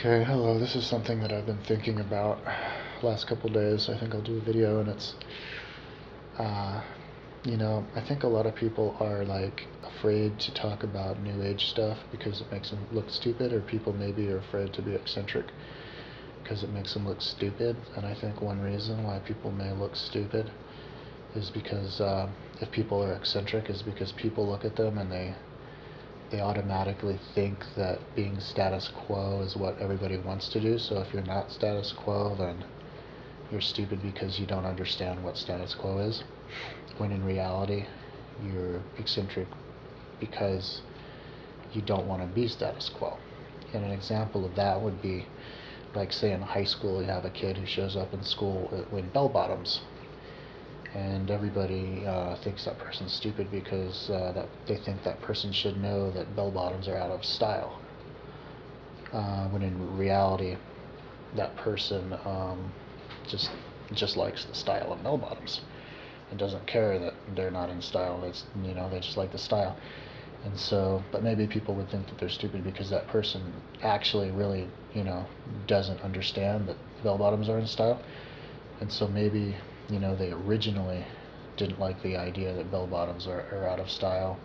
Okay, hello. This is something that I've been thinking about last couple days. I think I'll do a video, and it's, uh, I think a lot of people are like afraid to talk about new age stuff because it makes them look stupid, or people maybe are afraid to be eccentric because it makes them look stupid. And I think one reason why people may look stupid is because if people are eccentric, is because people look at them and they automatically think that being status quo is what everybody wants to do. So if you're not status quo, then you're stupid because you don't understand what status quo is. When in reality, you're eccentric because you don't want to be status quo. And an example of that would be, like, say in high school, you have a kid who shows up in school in bell bottoms, and everybody thinks that person's stupid because that they think that person should know that bell bottoms are out of style. When in reality, that person just just likes the style of bell bottoms and doesn't care that they're not in style. They just like the style. And so, but maybe people would think that they're stupid because that person actually really, doesn't understand that bell bottoms are in style. And so maybe, they originally didn't like the idea that bell bottoms are out of style.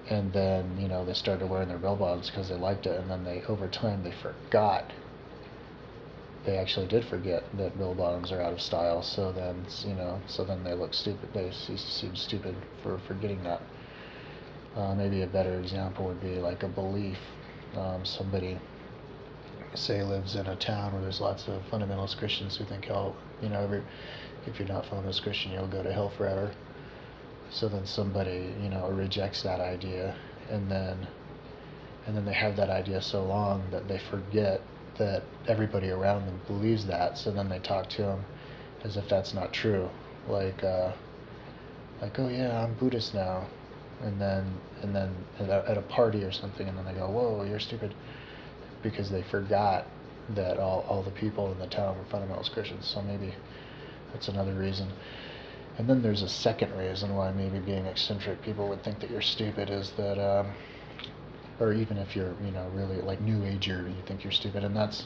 And then, they started wearing their bell bottoms because they liked it. And then over time, they forgot. They actually did forget that bell bottoms are out of style. So then they look stupid. They seem stupid for forgetting that. Maybe a better example would be like a belief. Somebody, say, lives in a town where there's lots of fundamentalist Christians who think, oh, if you're not fundamentalist Christian, you'll go to hell forever. So then somebody, rejects that idea, and then they have that idea so long that they forget that everybody around them believes that. So then they talk to them as if that's not true, like, oh yeah, I'm Buddhist now, and then at a party or something, and then they go, whoa, you're stupid, because they forgot that all the people in the town were fundamentalist Christians. So maybe that's another reason. And then there's a second reason why maybe being eccentric, people would think that you're stupid, is that, or even if you're, really like New Ager, you think you're stupid. And it's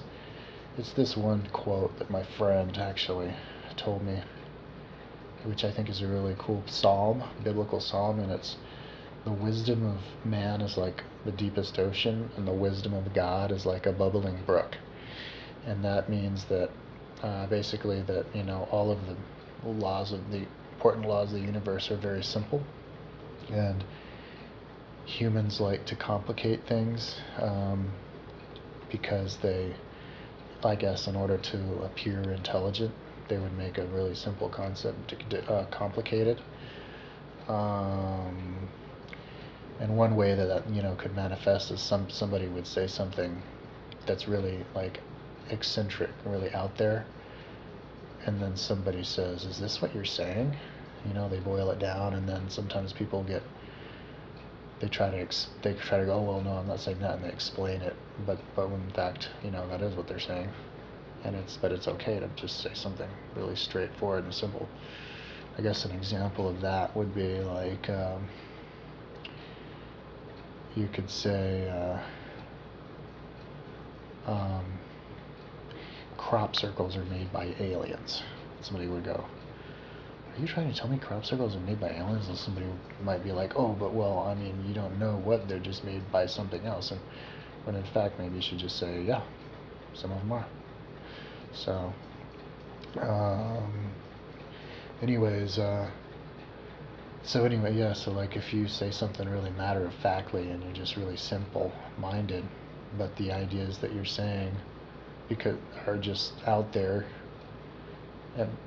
this one quote that my friend actually told me, which I think is a really cool psalm, biblical psalm, and it's, the wisdom of man is like the deepest ocean, and the wisdom of God is like a bubbling brook. And that means that basically that, all of the important laws of the universe are very simple, and humans like to complicate things because they, I guess, in order to appear intelligent, they would make a really simple concept complicated. And one way that could manifest is somebody would say something that's really like eccentric, really out there, and then somebody says, "Is this what you're saying?" They boil it down, and then sometimes people they try to go, "Oh, well, no, I'm not saying that," and they explain it, but in fact, that is what they're saying, and it's okay to just say something really straightforward and simple. I guess an example of that would be like, you could say, crop circles are made by aliens. Somebody would go, "Are you trying to tell me crop circles are made by aliens?" And somebody might be like, "Oh, but well, I mean, you don't know what, they're just made by something else." And when in fact, maybe you should just say, "Yeah, some of them are." So, anyways, yeah. So like, if you say something really matter of factly and you're just really simple minded, but the ideas that you're saying because are just out there,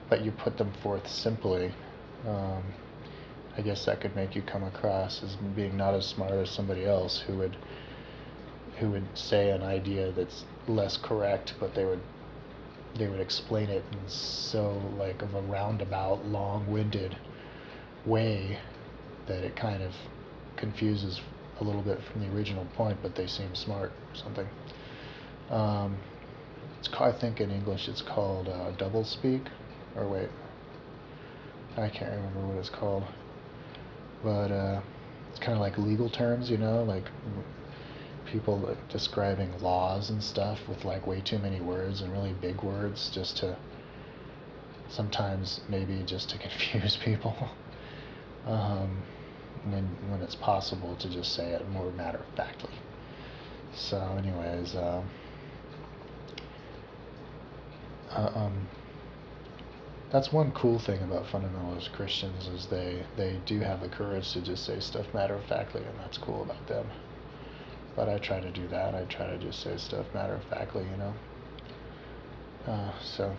but you put them forth simply, I guess that could make you come across as being not as smart as somebody else who would say an idea that's less correct, but they would explain it in so like of a roundabout, long-winded way that it kind of confuses a little bit from the original point, but they seem smart or something. I think in English it's called double speak, or wait, I can't remember what it's called, but it's kind of like legal terms, like people like describing laws and stuff with like way too many words and really big words, just to sometimes maybe just to confuse people. um, when it's possible to just say it more matter of factly. So, anyways, uh, um, that's one cool thing about fundamentalist Christians is they do have the courage to just say stuff matter of factly, and that's cool about them. But I try to do that. I try to just say stuff matter of factly, you know. So.